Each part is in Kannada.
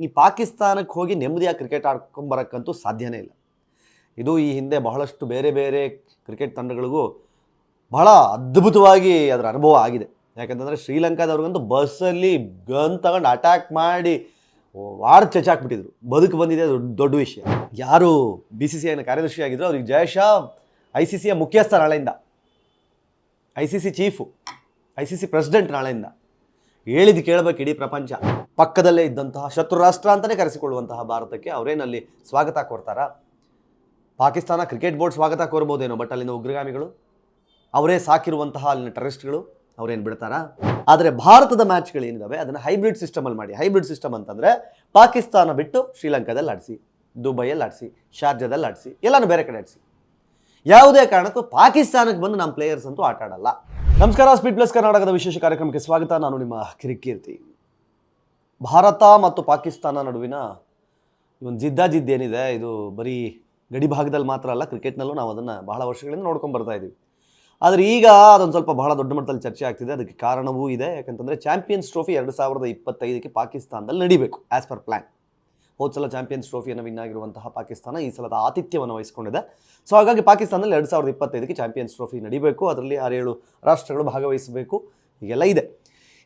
ಈ ಪಾಕಿಸ್ತಾನಕ್ಕೆ ಹೋಗಿ ನೆಮ್ಮದಿಯಾಗಿ ಕ್ರಿಕೆಟ್ ಆಡ್ಕೊಂಬರೋಕ್ಕಂತೂ ಸಾಧ್ಯನೇ ಇಲ್ಲ. ಇದು ಈ ಹಿಂದೆ ಬಹಳಷ್ಟು ಬೇರೆ ಬೇರೆ ಕ್ರಿಕೆಟ್ ತಂಡಗಳಿಗೂ ಬಹಳ ಅದ್ಭುತವಾಗಿ ಅದರ ಅನುಭವ ಆಗಿದೆ. ಯಾಕಂತಂದರೆ ಶ್ರೀಲಂಕಾದವ್ರಿಗಂತೂ ಬಸ್ಸಲ್ಲಿ ಗನ್ ತಗೊಂಡು ಅಟ್ಯಾಕ್ ಮಾಡಿ ವಾಡ್ ಚಚಾಕ್ಬಿಟ್ಟಿದ್ರು. ಬದುಕು ಬಂದಿದೆ ದೊಡ್ಡ ವಿಷಯ. ಯಾರು BCCIನ ಕಾರ್ಯದರ್ಶಿ ಆಗಿದ್ರು ಅವ್ರಿಗೆ ಜಯಶಾ ICCಯ ಮುಖ್ಯಸ್ಥ ನಾಳೆಯಿಂದ, ICC ಚೀಫು, ICC ಪ್ರೆಸಿಡೆಂಟ್ ನಾಳೆಯಿಂದ. ಹೇಳಿದ್ದು ಕೇಳಬೇಕು ಇಡೀ ಪ್ರಪಂಚ. ಪಕ್ಕದಲ್ಲೇ ಇದ್ದಂತಹ ಶತ್ರು ರಾಷ್ಟ್ರ ಅಂತಲೇ ಕರೆಸಿಕೊಳ್ಳುವಂತಹ ಭಾರತಕ್ಕೆ ಅವರೇನಲ್ಲಿ ಸ್ವಾಗತ ಕೋರ್ತಾರಾ? ಪಾಕಿಸ್ತಾನ ಕ್ರಿಕೆಟ್ ಬೋರ್ಡ್ ಸ್ವಾಗತ ಕೋರ್ಬೋದೇನೋ, ಬಟ್ ಅಲ್ಲಿನ ಉಗ್ರಗಾಮಿಗಳು, ಅವರೇ ಸಾಕಿರುವಂತಹ ಅಲ್ಲಿನ ಟೆರರಿಸ್ಟ್ಗಳು ಅವ್ರೇನು ಬಿಡ್ತಾರಾ? ಆದರೆ ಭಾರತದ ಮ್ಯಾಚ್ಗಳೇನಿದ್ದಾವೆ ಅದನ್ನು ಹೈಬ್ರಿಡ್ ಸಿಸ್ಟಮಲ್ಲಿ ಮಾಡಿ. ಹೈಬ್ರಿಡ್ ಸಿಸ್ಟಮ್ ಅಂತಂದರೆ ಪಾಕಿಸ್ತಾನ ಬಿಟ್ಟು ಶ್ರೀಲಂಕಾದಲ್ಲಿ ಆಡಿಸಿ, ದುಬೈಯಲ್ಲಿ ಆಡಿಸಿ, ಶಾರ್ಜಾದಲ್ಲಿ ಆಡಿಸಿ, ಎಲ್ಲನೂ ಬೇರೆ ಕಡೆ ಆಡಿಸಿ. ಯಾವುದೇ ಕಾರಣಕ್ಕೂ ಪಾಕಿಸ್ತಾನಕ್ಕೆ ಬಂದು ನಮ್ಮ ಪ್ಲೇಯರ್ಸ್ ಅಂತೂ ಆಟ ಆಡಲ್ಲ. ನಮಸ್ಕಾರ, ಸ್ಪೀಡ್ ಪ್ಲಸ್ ಕರ್ನಾಟಕದ ವಿಶೇಷ ಕಾರ್ಯಕ್ರಮಕ್ಕೆ ಸ್ವಾಗತ. ನಾನು ನಿಮ್ಮ ಕಿರಿಕೀರ್ತಿ. ಭಾರತ ಮತ್ತು ಪಾಕಿಸ್ತಾನ ನಡುವಿನ ಒಂದು ಜಿದ್ದಾಜಿದ್ದು ಏನಿದೆ, ಇದು ಬರೀ ಗಡಿ ಭಾಗದಲ್ಲಿ ಮಾತ್ರ ಅಲ್ಲ, ಕ್ರಿಕೆಟ್ನಲ್ಲೂ ನಾವು ಅದನ್ನು ಬಹಳ ವರ್ಷಗಳಿಂದ ನೋಡ್ಕೊಂಡು ಬರ್ತಾ ಇದ್ದೀವಿ. ಆದರೆ ಈಗ ಅದೊಂದು ಸ್ವಲ್ಪ ಬಹಳ ದೊಡ್ಡ ಮಟ್ಟದಲ್ಲಿ ಚರ್ಚೆ ಆಗ್ತಿದೆ. ಅದಕ್ಕೆ ಕಾರಣವೂ ಇದೆ. ಯಾಕಂತಂದರೆ ಚಾಂಪಿಯನ್ಸ್ ಟ್ರೋಫಿ 2025ಕ್ಕೆ ಪಾಕಿಸ್ತಾನದಲ್ಲಿ ನಡಿಬೇಕು ಆ್ಯಸ್ ಪರ್ ಪ್ಲ್ಯಾನ್. ಹೋದ ಸಲ ಚಾಂಪಿಯನ್ಸ್ ಟ್ರೋಫಿಯನ್ನು ವಿನ್ ಆಗಿರುವಂತಹ ಪಾಕಿಸ್ತಾನ ಈ ಸಲದ ಆತಿಥ್ಯವನ್ನು ವಹಿಸಿಕೊಂಡಿದೆ. ಸೊ ಹಾಗಾಗಿ ಪಾಕಿಸ್ತಾನದಲ್ಲಿ 2025ಕ್ಕೆ ಚಾಂಪಿಯನ್ಸ್ ಟ್ರೋಫಿ ನಡಿಬೇಕು. ಅದರಲ್ಲಿ 6-7 ರಾಷ್ಟ್ರಗಳು ಭಾಗವಹಿಸಬೇಕು. ಹೀಗೆಲ್ಲ ಇದೆ.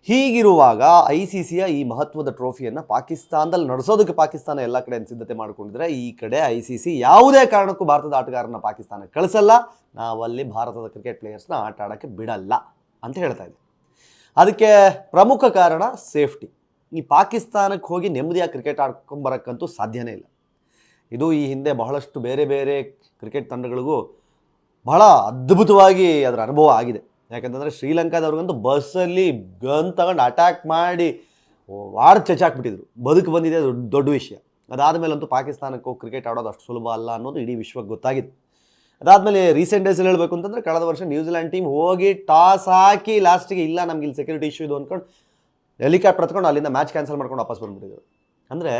ಹೀಗಿರುವಾಗ ICCಯ ಈ ಮಹತ್ವದ ಟ್ರೋಫಿಯನ್ನು ಪಾಕಿಸ್ತಾನದಲ್ಲಿ ನಡೆಸೋದಕ್ಕೆ ಪಾಕಿಸ್ತಾನ ಎಲ್ಲ ಕಡೆ ಸಿದ್ಧತೆ ಮಾಡಿಕೊಂಡಿದ್ರೆ, ಈ ಕಡೆ ICC ಯಾವುದೇ ಕಾರಣಕ್ಕೂ ಭಾರತದ ಆಟಗಾರನ ಪಾಕಿಸ್ತಾನಕ್ಕೆ ಕಳಿಸಲ್ಲ, ನಾವಲ್ಲಿ ಭಾರತದ ಕ್ರಿಕೆಟ್ ಪ್ಲೇಯರ್ಸ್ನ ಆಟ ಆಡೋಕ್ಕೆ ಬಿಡಲ್ಲ ಅಂತ ಹೇಳ್ತಾ ಇದೆ. ಅದಕ್ಕೆ ಪ್ರಮುಖ ಕಾರಣ ಸೇಫ್ಟಿ. ಈ ಪಾಕಿಸ್ತಾನಕ್ಕೆ ಹೋಗಿ ನೆಮ್ಮದಿಯಾಗಿ ಕ್ರಿಕೆಟ್ ಆಡ್ಕೊಂಬರೋಕ್ಕಂತೂ ಸಾಧ್ಯನೇ ಇಲ್ಲ. ಇದು ಈ ಹಿಂದೆ ಬಹಳಷ್ಟು ಬೇರೆ ಬೇರೆ ಕ್ರಿಕೆಟ್ ತಂಡಗಳಿಗೂ ಬಹಳ ಅದ್ಭುತವಾಗಿ ಅದರ ಅನುಭವ ಆಗಿದೆ. ಯಾಕಂತಂದರೆ ಶ್ರೀಲಂಕಾದವ್ರಿಗಂತೂ ಬಸ್ಸಲ್ಲಿ ಗನ್ ತಗೊಂಡು ಅಟ್ಯಾಕ್ ಮಾಡಿ ವಾಡ್ ಚಚಾಕ್ಬಿಟ್ಟಿದ್ರು. ಬದುಕು ಬಂದಿದೆ ದೊಡ್ಡ ವಿಷಯ. ಅದಾದಮೇಲಂತೂ ಪಾಕಿಸ್ತಾನಕ್ಕೆ ಹೋಗಿ ಕ್ರಿಕೆಟ್ ಆಡೋದು ಅಷ್ಟು ಸುಲಭ ಅಲ್ಲ ಅನ್ನೋದು ಇಡೀ ವಿಶ್ವಕ್ಕೆ ಗೊತ್ತಾಗಿದೆ. ಅದಾದಮೇಲೆ ರೀಸೆಂಟ್ ಡೇಸಲ್ಲಿ ಹೇಳಬೇಕು ಅಂತಂದರೆ, ಕಳೆದ ವರ್ಷ ನ್ಯೂಜಿಲ್ಯಾಂಡ್ ಟೀಮ್ ಹೋಗಿ ಟಾಸ್ ಹಾಕಿ ಲಾಸ್ಟಿಗೆ ಇಲ್ಲ ನಮ್ಗೆ ಇಲ್ಲಿ ಸೆಕ್ಯೂರಿಟಿ ಇಶ್ಯೂ ಇದು ಅಂದ್ಕೊಂಡು ಹೆಲಿಕಾಪ್ಟರ್ ಹತ್ಕೊಂಡು ಅಲ್ಲಿಂದ ಮ್ಯಾಚ್ ಕ್ಯಾನ್ಸಲ್ ಮಾಡ್ಕೊಂಡು ವಾಪಸ್ ಬಂದುಬಿಟ್ಟಿದ್ರು. ಅಂದರೆ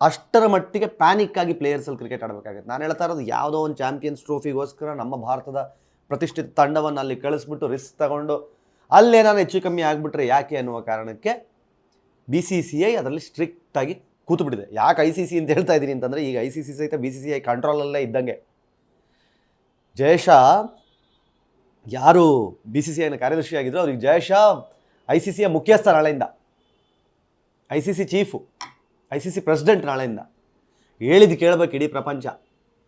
ಅಷ್ಟರ ಮಟ್ಟಿಗೆ ಪ್ಯಾನಿಕ್ ಆಗಿ ಪ್ಲೇಯರ್ಸಲ್ಲಿ ಕ್ರಿಕೆಟ್ ಆಡಬೇಕಾಗುತ್ತೆ. ನಾನು ಹೇಳ್ತಾ ಇರೋದು, ಯಾವುದೋ ಒಂದು ಚಾಂಪಿಯನ್ಸ್ ಟ್ರೋಫಿಗೋಸ್ಕರ ನಮ್ಮ ಭಾರತದ ಪ್ರತಿಷ್ಠಿತ ತಂಡವನ್ನು ಅಲ್ಲಿ ಕಳಿಸ್ಬಿಟ್ಟು ರಿಸ್ಕ್ ತಗೊಂಡು ಅಲ್ಲೇನಾದ್ರು ಹೆಚ್ಚು ಕಮ್ಮಿ ಆಗಿಬಿಟ್ರೆ ಯಾಕೆ ಅನ್ನುವ ಕಾರಣಕ್ಕೆ BCCI ಅದರಲ್ಲಿ ಸ್ಟ್ರಿಕ್ಟಾಗಿ ಕೂತುಬಿಟ್ಟಿದೆ. ಯಾಕೆ ICC ಅಂತ ಹೇಳ್ತಾ ಇದ್ದೀನಿ ಅಂತಂದರೆ, ಈಗ ICC ಸಹಿತ BCCI ಕಂಟ್ರೋಲಲ್ಲೇ ಇದ್ದಂಗೆ. ಜಯಶಾ ಯಾರು BCCIನ ಕಾರ್ಯದರ್ಶಿ ಆಗಿದ್ರು ಅವ್ರಿಗೆ ಜಯಶಾ ICCಯ ಮುಖ್ಯಸ್ಥ ನಾಳೆಯಿಂದ, ICC ಚೀಫು, ICC ಪ್ರೆಸಿಡೆಂಟ್ ನಾಳೆಯಿಂದ. ಹೇಳಿದ್ದು ಕೇಳಬೇಕು ಇಡೀ ಪ್ರಪಂಚ,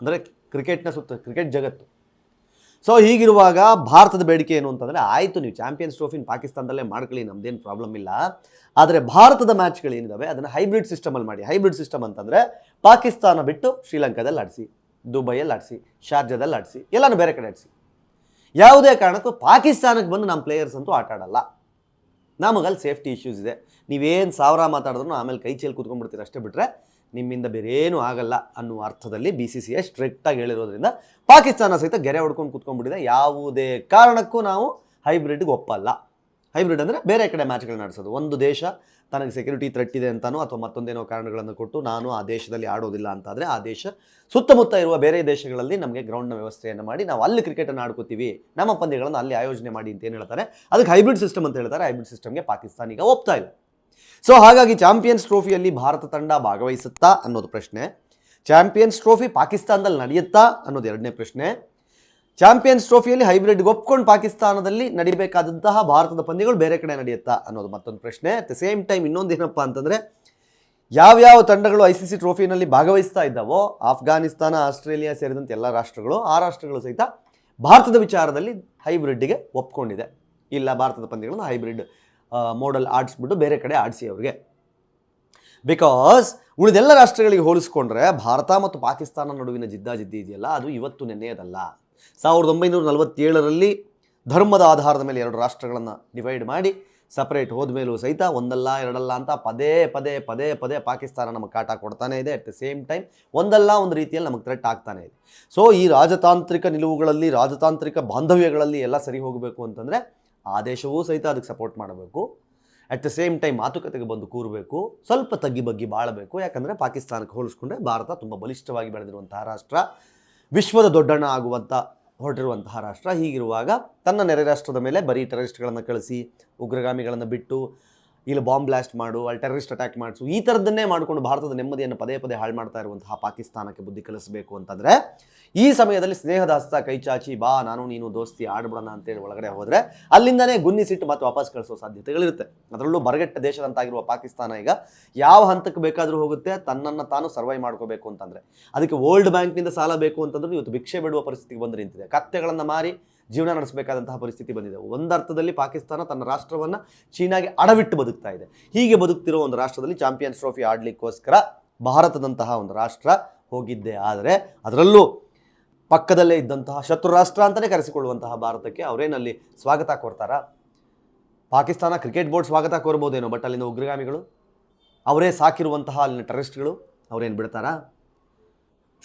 ಅಂದರೆ ಕ್ರಿಕೆಟ್ನ ಸುತ್ತ ಕ್ರಿಕೆಟ್ ಜಗತ್ತು. ಸೊ ಹೀಗಿರುವಾಗ ಭಾರತದ ಬೇಡಿಕೆ ಏನು ಅಂತಂದರೆ, ಆಯಿತು ನೀವು ಚಾಂಪಿಯನ್ಸ್ ಟ್ರೋಫಿನ ಪಾಕಿಸ್ತಾನದಲ್ಲೇ ಮಾಡ್ಕೊಳ್ಳಿ, ನಮ್ಮದೇನು ಪ್ರಾಬ್ಲಮ್ ಇಲ್ಲ, ಆದರೆ ಭಾರತದ ಮ್ಯಾಚ್ಗಳೇನಿದ್ದಾವೆ ಅದನ್ನು ಹೈಬ್ರಿಡ್ ಸಿಸ್ಟಮಲ್ಲಿ ಮಾಡಿ. ಹೈಬ್ರಿಡ್ ಸಿಸ್ಟಮ್ ಅಂತಂದರೆ ಪಾಕಿಸ್ತಾನ ಬಿಟ್ಟು ಶ್ರೀಲಂಕಾದಲ್ಲಿ ಆಡಿಸಿ, ದುಬೈಯಲ್ಲಿ ಆಡಿಸಿ, ಶಾರ್ಜಾದಲ್ಲಿ ಆಡಿಸಿ, ಎಲ್ಲನೂ ಬೇರೆ ಕಡೆ ಆಡಿಸಿ. ಯಾವುದೇ ಕಾರಣಕ್ಕೂ ಪಾಕಿಸ್ತಾನಕ್ಕೆ ಬಂದು ನಮ್ಮ ಪ್ಲೇಯರ್ಸ್ ಅಂತೂ ಆಟ ಆಡಲ್ಲ. ನಮಗಲ್ಲಿ ಸೇಫ್ಟಿ ಇಶ್ಯೂಸ್ ಇದೆ. ನೀವೇನು ಸಾವಿರ ಮಾತಾಡಿದ್ರು ಆಮೇಲೆ ಕೈ ಚೇಲಿ ಕೂತ್ಕೊಂಡ್ಬಿಡ್ತೀರ ಅಷ್ಟೇ, ಬಿಟ್ಟರೆ ನಿಮ್ಮಿಂದ ಬೇರೇನೂ ಆಗಲ್ಲ ಅನ್ನುವ ಅರ್ಥದಲ್ಲಿ BCCI ಸ್ಟ್ರಿಕ್ಟಾಗಿ ಹೇಳಿರೋದ್ರಿಂದ ಪಾಕಿಸ್ತಾನ ಸಹಿತ ಗೆರೆ ಹೊಡ್ಕೊಂಡು ಕೂತ್ಕೊಂಡ್ಬಿಟ್ಟಿದೆ. ಯಾವುದೇ ಕಾರಣಕ್ಕೂ ನಾವು ಹೈಬ್ರಿಡ್ಗೆ ಒಪ್ಪಲ್ಲ. ಹೈಬ್ರಿಡ್ ಅಂದರೆ ಬೇರೆ ಕಡೆ ಮ್ಯಾಚ್ಗಳು ನಡೆಸೋದು. ಒಂದು ದೇಶ ತನಗೆ ಸೆಕ್ಯೂರಿಟಿ ಥ್ರೆಟ್ ಇದೆ ಅಂತನೋ ಅಥವಾ ಮತ್ತೊಂದೇನೋ ಕಾರಣಗಳನ್ನು ಕೊಟ್ಟು ನಾನು ಆ ದೇಶದಲ್ಲಿ ಆಡೋದಿಲ್ಲ ಅಂತಾದರೆ, ಆ ದೇಶ ಸುತ್ತಮುತ್ತ ಇರುವ ಬೇರೆ ದೇಶಗಳಲ್ಲಿ ನಮಗೆ ಗ್ರೌಂಡ್ನ ವ್ಯವಸ್ಥೆಯನ್ನು ಮಾಡಿ ನಾವು ಅಲ್ಲಿ ಕ್ರಿಕೆಟನ್ನು ಆಡ್ಕೋತೀವಿ, ನಮ್ಮ ಪಂದ್ಯಗಳನ್ನು ಅಲ್ಲಿ ಆಯೋಜನೆ ಮಾಡಿ ಅಂತ ಏನು ಹೇಳ್ತಾರೆ, ಅದಕ್ಕೆ ಹೈಬ್ರಿಡ್ ಸಿಸ್ಟಮ್ ಅಂತ ಹೇಳ್ತಾರೆ. ಹೈಬ್ರಿಡ್ ಸಿಸ್ಟಮ್ಗೆ ಪಾಕಿಸ್ತಾನ ಈಗ ಒಪ್ತಾ ಇಲ್ಲ. ಸೊ ಹಾಗಾಗಿ ಚಾಂಪಿಯನ್ಸ್ ಟ್ರೋಫಿಯಲ್ಲಿ ಭಾರತ ತಂಡ ಭಾಗವಹಿಸುತ್ತಾ ಅನ್ನೋದು ಪ್ರಶ್ನೆ, ಚಾಂಪಿಯನ್ಸ್ ಟ್ರೋಫಿ ಪಾಕಿಸ್ತಾನದಲ್ಲಿ ನಡೆಯುತ್ತಾ ಅನ್ನೋದು ಎರಡನೇ ಪ್ರಶ್ನೆ, ಚಾಂಪಿಯನ್ಸ್ ಟ್ರೋಫಿಯಲ್ಲಿ ಹೈಬ್ರಿಡ್ಗೆ ಒಪ್ಕೊಂಡು ಪಾಕಿಸ್ತಾನದಲ್ಲಿ ನಡಿಬೇಕಾದಂತಹ ಭಾರತದ ಪಂದ್ಯಗಳು ಬೇರೆ ಕಡೆ ನಡೆಯುತ್ತಾ ಅನ್ನೋದು ಮತ್ತೊಂದು ಪ್ರಶ್ನೆ. ಅಟ್ ದ ಸೇಮ್ ಟೈಮ್ ಇನ್ನೊಂದು ಏನಪ್ಪ ಅಂತಂದರೆ, ಯಾವ್ಯಾವ ತಂಡಗಳು ICC ಟ್ರೋಫಿನಲ್ಲಿ ಭಾಗವಹಿಸ್ತಾ ಇದ್ದಾವೋ, ಆಫ್ಘಾನಿಸ್ತಾನ, ಆಸ್ಟ್ರೇಲಿಯಾ ಸೇರಿದಂತೆ ಎಲ್ಲ ರಾಷ್ಟ್ರಗಳು, ಆ ರಾಷ್ಟ್ರಗಳು ಸಹಿತ ಭಾರತದ ವಿಚಾರದಲ್ಲಿ ಹೈಬ್ರಿಡ್ಗೆ ಒಪ್ಕೊಂಡಿದೆ. ಇಲ್ಲ, ಭಾರತದ ಪಂದ್ಯಗಳನ್ನು ಹೈಬ್ರಿಡ್ ಮೋಡಲ್ ಆಡಿಸ್ಬಿಟ್ಟು ಬೇರೆ ಕಡೆ ಆಡಿಸಿ ಅವರಿಗೆ. ಬಿಕಾಸ್ ಉಳಿದೆಲ್ಲ ರಾಷ್ಟ್ರಗಳಿಗೆ ಹೋಲಿಸ್ಕೊಂಡ್ರೆ ಭಾರತ ಮತ್ತು ಪಾಕಿಸ್ತಾನ ನಡುವಿನ ಜಿದ್ದಾಜಿದ್ದಿ ಇದೆಯಲ್ಲ, ಅದು ಇವತ್ತು ನೆನ್ನೆಯದಲ್ಲ. 1947ರಲ್ಲಿ ಧರ್ಮದ ಆಧಾರದ ಮೇಲೆ 2 ರಾಷ್ಟ್ರಗಳನ್ನು ಡಿವೈಡ್ ಮಾಡಿ ಸಪ್ರೇಟ್ ಹೋದ್ಮೇಲೂ ಸಹಿತ ಒಂದಲ್ಲ ಎರಡಲ್ಲ ಅಂತ ಪದೇ ಪದೇ ಪಾಕಿಸ್ತಾನ ನಮಗೆ ಕಾಟ ಕೊಡ್ತಾನೆ ಇದೆ. ಅಟ್ ದ ಸೇಮ್ ಟೈಮ್ ಒಂದಲ್ಲ ಒಂದು ರೀತಿಯಲ್ಲಿ ನಮಗೆ ಥ್ರೆಟ್ ಆಗ್ತಾನೆ ಇದೆ. ಸೊ ಈ ರಾಜತಾಂತ್ರಿಕ ನಿಲುವುಗಳಲ್ಲಿ, ರಾಜತಾಂತ್ರಿಕ ಬಾಂಧವ್ಯಗಳಲ್ಲಿ ಎಲ್ಲ ಸರಿ ಹೋಗಬೇಕು ಅಂತಂದರೆ ಆ ದೇಶವೂ ಸಹಿತ ಅದಕ್ಕೆ ಸಪೋರ್ಟ್ ಮಾಡಬೇಕು. ಅಟ್ ದ ಸೇಮ್ ಟೈಮ್ ಮಾತುಕತೆಗೆ ಬಂದು ಕೂರಬೇಕು, ಸ್ವಲ್ಪ ತಗ್ಗಿ ಬಗ್ಗಿ ಬಾಳಬೇಕು. ಯಾಕಂದರೆ ಪಾಕಿಸ್ತಾನಕ್ಕೆ ಹೋಲಿಸ್ಕೊಂಡ್ರೆ ಭಾರತ ತುಂಬ ಬಲಿಷ್ಠವಾಗಿ ಬೆಳೆದಿರುವಂತಹ ರಾಷ್ಟ್ರ, ವಿಶ್ವದ ದೊಡ್ಡಣ್ಣ ಆಗುವಂಥ ಹೊರಟಿರುವಂತಹ ರಾಷ್ಟ್ರ. ಹೀಗಿರುವಾಗ ತನ್ನ ನೆರೆ ರಾಷ್ಟ್ರದ ಮೇಲೆ ಬರೀ ಟೆರರಿಸ್ಟ್ಗಳನ್ನು ಕಳಿಸಿ, ಉಗ್ರಗಾಮಿಗಳನ್ನು ಬಿಟ್ಟು ಇಲ್ಲಿ ಬಾಂಬ್ ಬ್ಲಾಸ್ಟ್ ಮಾಡು, ಅಲ್ಲಿ ಟೆರರಿಸ್ಟ್ ಅಟ್ಯಾಕ್ ಮಾಡಿಸು, ಈ ಥರದ್ದನ್ನೇ ಮಾಡಿಕೊಂಡು ಭಾರತದ ನೆಮ್ಮದಿಯನ್ನು ಪದೇ ಪದೇ ಹಾಳು ಮಾಡ್ತಾ ಇರುವಂತಹ ಪಾಕಿಸ್ತಾನಕ್ಕೆ ಬುದ್ಧಿ ಕಲಿಸಬೇಕು ಅಂತಂದರೆ ಈ ಸಮಯದಲ್ಲಿ ಸ್ನೇಹದ ಹಸ್ತ ಕೈ ಚಾಚಿ ಬಾ ನಾನು ನೀನು ದೋಸ್ತಿ ಆಡ್ಬಿಡೋಣ ಅಂತೇಳಿ ಒಳಗಡೆ ಹೋದರೆ ಅಲ್ಲಿಂದನೇ ಗುನ್ನಿಸಿಟ್ಟು ಮತ್ತೆ ವಾಪಸ್ ಕಳಿಸೋ ಸಾಧ್ಯತೆಗಳಿರುತ್ತೆ. ಅದರಲ್ಲೂ ಬರಗೆಟ್ಟ ದೇಶದಂತಾಗಿರುವ ಪಾಕಿಸ್ತಾನ ಈಗ ಯಾವ ಹಂತಕ್ಕೆ ಬೇಕಾದರೂ ಹೋಗುತ್ತೆ ತನ್ನನ್ನು ತಾನು ಸರ್ವೈವ್ ಮಾಡ್ಕೋಬೇಕು ಅಂತಂದರೆ. ಅದಕ್ಕೆ ವರ್ಲ್ಡ್ ಬ್ಯಾಂಕ್ನಿಂದ ಸಾಲ ಬೇಕು ಅಂತಂದ್ರೆ ಇವತ್ತು ಭಿಕ್ಷೆ ಬಿಡುವ ಪರಿಸ್ಥಿತಿಗೆ ಬಂದು ನಿಂತಿದೆ. ಕತ್ತೆಗಳನ್ನು ಮಾರಿ ಜೀವನ ನಡೆಸಬೇಕಾದಂತಹ ಪರಿಸ್ಥಿತಿ ಬಂದಿದೆ. ಒಂದರ್ಥದಲ್ಲಿ ಪಾಕಿಸ್ತಾನ ತನ್ನ ರಾಷ್ಟ್ರವನ್ನು ಚೀನಾಗೆ ಅಡವಿಟ್ಟು ಬದುಕ್ತಾ ಇದೆ. ಹೀಗೆ ಬದುಕ್ತಿರೋ ಒಂದು ರಾಷ್ಟ್ರದಲ್ಲಿ ಚಾಂಪಿಯನ್ಸ್ ಟ್ರೋಫಿ ಆಡಲಿಕ್ಕೋಸ್ಕರ ಭಾರತದಂತಹ ಒಂದು ರಾಷ್ಟ್ರ ಹೋಗಿದ್ದೆ. ಆದರೆ ಅದರಲ್ಲೂ ಪಕ್ಕದಲ್ಲೇ ಇದ್ದಂತಹ ಶತ್ರು ರಾಷ್ಟ್ರ ಅಂತಲೇ ಕರೆಸಿಕೊಳ್ಳುವಂತಹ ಭಾರತಕ್ಕೆ ಅವರೇನಲ್ಲಿ ಸ್ವಾಗತ ಕೋರ್ತಾರಾ? ಪಾಕಿಸ್ತಾನ ಕ್ರಿಕೆಟ್ ಬೋರ್ಡ್ ಸ್ವಾಗತ ಕೋರ್ಬೋದೇನೋ, ಬಟ್ ಅಲ್ಲಿನ ಉಗ್ರಗಾಮಿಗಳು, ಅವರೇ ಸಾಕಿರುವಂತಹ ಅಲ್ಲಿನ ಟೆರರಿಸ್ಟ್ಗಳು ಅವರೇನು ಬಿಡ್ತಾರಾ?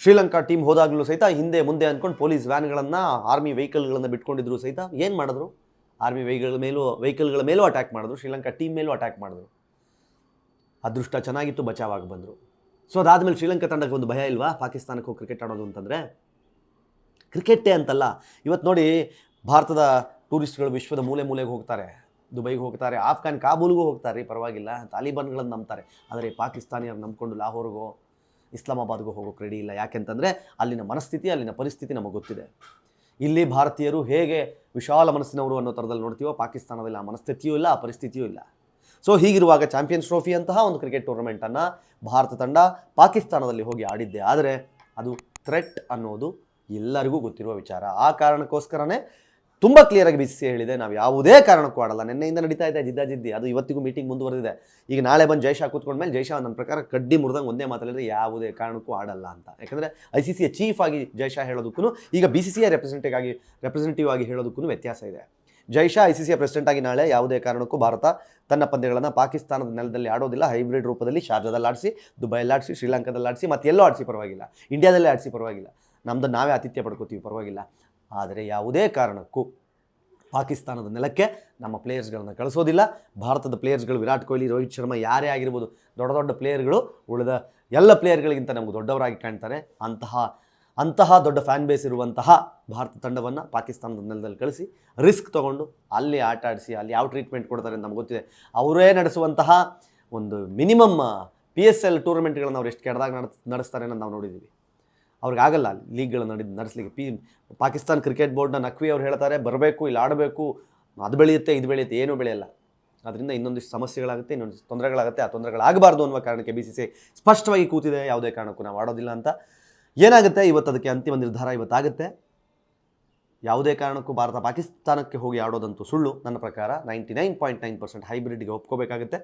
ಶ್ರೀಲಂಕಾ ಟೀಮ್ ಹೋದಾಗಲೂ ಸಹಿತ ಹಿಂದೆ ಮುಂದೆ ಅಂದ್ಕೊಂಡು ಪೊಲೀಸ್ ವ್ಯಾನ್ಗಳನ್ನು, ಆರ್ಮಿ ವೆಹಿಕಲ್ಗಳನ್ನು ಬಿಟ್ಕೊಂಡಿದ್ರು ಸಹಿತ ಏನು ಮಾಡಿದ್ರು? ಆರ್ಮಿ ವೆಹಿಕಲ್ಗಳ ಮೇಲೂ ಅಟ್ಯಾಕ್ ಮಾಡಿದ್ರು, ಶ್ರೀಲಂಕಾ ಟೀಮ್ ಮೇಲೂ ಅಟ್ಯಾಕ್ ಮಾಡಿದ್ರು. ಅದೃಷ್ಟ ಚೆನ್ನಾಗಿತ್ತು, ಬಚಾವಾಗಿ ಬಂದರು. ಸೊ ಅದಾದಮೇಲೆ ಶ್ರೀಲಂಕಾ ತಂಡಕ್ಕೆ ಒಂದು ಭಯ ಇಲ್ವಾ ಪಾಕಿಸ್ತಾನಕ್ಕೆ ಹೋಗಿ ಕ್ರಿಕೆಟ್ ಆಡೋದು ಅಂತಂದರೆ? ಕ್ರಿಕೆಟೇ ಅಂತಲ್ಲ, ಇವತ್ತು ನೋಡಿ ಭಾರತದ ಟೂರಿಸ್ಟ್ಗಳು ವಿಶ್ವದ ಮೂಲೆಗೆ ಹೋಗ್ತಾರೆ, ದುಬೈಗೆ ಹೋಗ್ತಾರೆ, ಆಫ್ಘಾನ್ ಕಾಬೂಲ್ಗೂ ಹೋಗ್ತಾರೆ, ಪರವಾಗಿಲ್ಲ, ತಾಲಿಬಾನ್ಗಳನ್ನು ನಂಬ್ತಾರೆ. ಆದರೆ ಪಾಕಿಸ್ತಾನಿಯರು ನಂಬ್ಕೊಂಡು ಲಾಹೋರ್ಗೋ ಇಸ್ಲಾಮಾಬಾದ್ಗೂ ಹೋಗೋಕೆ ರೆಡಿ ಇಲ್ಲ. ಯಾಕೆಂತಂದರೆ ಅಲ್ಲಿನ ಮನಸ್ಥಿತಿ, ಅಲ್ಲಿನ ಪರಿಸ್ಥಿತಿ ನಮಗೆ ಗೊತ್ತಿದೆ. ಇಲ್ಲಿ ಭಾರತೀಯರು ಹೇಗೆ ವಿಶಾಲ ಮನಸ್ಸಿನವರು ಅನ್ನೋ ಥರದಲ್ಲಿ ನೋಡ್ತೀವೋ, ಪಾಕಿಸ್ತಾನದಲ್ಲಿ ಆ ಮನಸ್ಥಿತಿಯೂ ಇಲ್ಲ, ಆ ಪರಿಸ್ಥಿತಿಯೂ ಇಲ್ಲ. ಸೊ ಹೀಗಿರುವಾಗ ಚಾಂಪಿಯನ್ಸ್ ಟ್ರೋಫಿ ಅಂತಹ ಒಂದು ಕ್ರಿಕೆಟ್ ಟೂರ್ನಮೆಂಟನ್ನು ಭಾರತ ತಂಡ ಪಾಕಿಸ್ತಾನದಲ್ಲಿ ಹೋಗಿ ಆಡಿದ್ದೆ. ಆದರೆ ಅದು ಥ್ರೆಟ್ ಅನ್ನೋದು ಎಲ್ಲರಿಗೂ ಗೊತ್ತಿರುವ ವಿಚಾರ. ಆ ಕಾರಣಕ್ಕೋಸ್ಕರನೇ ತುಂಬ ಕ್ಲಿಯರಾಗಿ BCCI ಹೇಳಿದೆ, ನಾವು ಯಾವುದೇ ಕಾರಣಕ್ಕೂ ಆಡಲ್ಲ. ನಿನ್ನೆಯಿಂದ ನಡೀತಾ ಇದೆ ಜಿದ್ದಾಜಿದ್ದಿ, ಅದು ಇವತ್ತಿಗೂ ಮೀಟಿಂಗ್ ಮುಂದುವರೆದಿದೆ. ಈಗ ನಾಳೆ ಬಂದು ಜೈಶಾ ಕೂತ್ಕೊಂಡ್ಮೇಲೆ ಜೈಶಾ ನನ್ನ ಪ್ರಕಾರ ಕಡ್ಡಿ ಮುರಿದಂಗೆ ಒಂದೇ ಮಾತಾಡಿದ್ರೆ ಯಾವುದೇ ಕಾರಣಕ್ಕೂ ಆಡಲ್ಲ ಅಂತ. ಯಾಕಂದರೆ ICCಯ ಚೀಫ್ ಆಗಿ ಜೈಶಾ ಹೇಳೋದಕ್ಕೂ ಈಗ BCCI ರೆಪ್ರೆಸೆಂಟೇಟಿವ್ ಆಗಿ ಹೇಳೋದಕ್ಕೂ ವ್ಯತ್ಯಾಸ ಇದೆ. ಜೈಶಾ ICCಯ ಪ್ರೆಸಿಡೆಂಟ್ ಆಗಿ ನಾಳೆ ಯಾವುದೇ ಕಾರಣಕ್ಕೂ ಭಾರತ ತನ್ನ ಪಂದ್ಯಗಳನ್ನು ಪಾಕಿಸ್ತಾನದ ನೆಲದಲ್ಲಿ ಆಡೋದಿಲ್ಲ, ಹೈಬ್ರಿಡ್ ರೂಪದಲ್ಲಿ ಶಾರ್ಜಾದಲ್ಲಿ ಆಡಿಸಿ, ದುಬೈಯಲ್ಲಿ ಆಡಿಸಿ, ಶ್ರೀಲಂಕಾದಲ್ಲಿ ಆಡಿಸಿ, ಮತ್ತು ಎಲ್ಲೋ ಆಡಿಸಿ ಪರವಾಗಿಲ್ಲ, ಇಂಡಿಯಾದಲ್ಲೇ ಆಡಿಸಿ ಪರವಾಗಿಲ್ಲ, ನಮ್ಮದು ನಾವೇ ಆತಿಥ್ಯ ಪಡ್ಕೋತೀವಿ ಪರವಾಗಿಲ್ಲ. ಆದರೆ ಯಾವುದೇ ಕಾರಣಕ್ಕೂ ಪಾಕಿಸ್ತಾನದ ನೆಲಕ್ಕೆ ನಮ್ಮ ಪ್ಲೇಯರ್ಸ್ಗಳನ್ನು ಕಳಿಸೋದಿಲ್ಲ. ಭಾರತದ ಪ್ಲೇಯರ್ಸ್ಗಳು ವಿರಾಟ್ ಕೊಹ್ಲಿ, ರೋಹಿತ್ ಶರ್ಮಾ ಯಾರೇ ಆಗಿರ್ಬೋದು, ದೊಡ್ಡ ಪ್ಲೇಯರ್ಗಳು ಉಳಿದ ಎಲ್ಲ ಪ್ಲೇಯರ್ಗಳಿಗಿಂತ ನಮಗೆ ದೊಡ್ಡವರಾಗಿ ಕಾಣ್ತಾರೆ. ಅಂತಹ ದೊಡ್ಡ ಫ್ಯಾನ್ ಬೇಸ್ ಇರುವಂತಹ ಭಾರತ ತಂಡವನ್ನು ಪಾಕಿಸ್ತಾನದ ನೆಲದಲ್ಲಿ ಕಳಿಸಿ ರಿಸ್ಕ್ ತೊಗೊಂಡು ಅಲ್ಲಿ ಆಟ ಆಡಿಸಿ, ಅಲ್ಲಿ ಯಾವ ಟ್ರೀಟ್ಮೆಂಟ್ ಕೊಡ್ತಾರೆ ಅಂತ ನಮ್ಗೆ ಗೊತ್ತಿದೆ. ಅವರೇ ನಡೆಸುವಂತಹ ಒಂದು ಮಿನಿಮಮ್ PSL ಟೂರ್ನಮೆಂಟ್ಗಳನ್ನು ಅವ್ರು ಎಷ್ಟು ಕೆಟ್ಟದಾಗ ನಡೆಸ್ತಾರೆ ಅನ್ನೋದು ನಾವು ನೋಡಿದ್ದೀವಿ. ಅವ್ರಿಗಾಗಲ್ಲ ಲೀಗ್ಗಳು ನಡೆಸಲಿಕ್ಕೆ. ಪಾಕಿಸ್ತಾನ ಕ್ರಿಕೆಟ್ ಬೋರ್ಡ್ನ ನಖ್ವಿ ಅವ್ರು ಹೇಳ್ತಾರೆ, ಬರಬೇಕು, ಇಲ್ಲಿ ಆಡಬೇಕು, ಅದು ಬೆಳೆಯುತ್ತೆ, ಇದು ಬೆಳೆಯುತ್ತೆ, ಏನೂ ಬೆಳೆಯಲ್ಲ. ಅದರಿಂದ ಇನ್ನೊಂದಿಷ್ಟು ಸಮಸ್ಯೆಗಳಾಗುತ್ತೆ, ಇನ್ನೊಂದಿಷ್ಟು ತೊಂದರೆಗಳಾಗುತ್ತೆ. ಆ ತೊಂದರೆಗಳಾಗಬಾರ್ದು ಅನ್ನುವ ಕಾರಣಕ್ಕೆ BCCI ಸ್ಪಷ್ಟವಾಗಿ ಕೂತಿದೆ, ಯಾವುದೇ ಕಾರಣಕ್ಕೂ ನಾವು ಆಡೋದಿಲ್ಲ ಅಂತ. ಏನಾಗುತ್ತೆ ಇವತ್ತು, ಅದಕ್ಕೆ ಅಂತಿಮ ನಿರ್ಧಾರ ಇವತ್ತಾಗುತ್ತೆ. ಯಾವುದೇ ಕಾರಣಕ್ಕೂ ಭಾರತ ಪಾಕಿಸ್ತಾನಕ್ಕೆ ಹೋಗಿ ಆಡೋದಂತೂ ಸುಳ್ಳು. ನನ್ನ ಪ್ರಕಾರ 99.9% ಹೈಬ್ರಿಡ್ಗೆ ಒಪ್ಕೋಬೇಕಾಗುತ್ತೆ.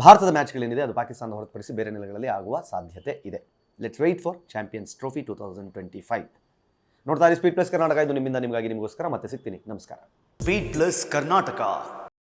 ಭಾರತದ ಮ್ಯಾಚ್ಗಳೇನಿದೆ ಅದು ಪಾಕಿಸ್ತಾನ ಹೊರತುಪಡಿಸಿ ಬೇರೆ ನೆಲೆಗಳಲ್ಲಿ ಆಗುವ ಸಾಧ್ಯತೆ ಇದೆ. Let's wait for champions trophy 2025. ನೋಡ್ತಾ ಇರಿ ಸ್ಪೀಡ್ ಪ್ಲಸ್ ಕರ್ನಾಟಕ. ಇದು ನಿಮ್ಮಿಂದ ನಿಮಗಾಗಿ, ನಿಮಗೋಸ್ಕರ. ಮತ್ತೆ ಸಿಗ್ತೀನಿ. ನಮಸ್ಕಾರ. Speed plus Karnataka.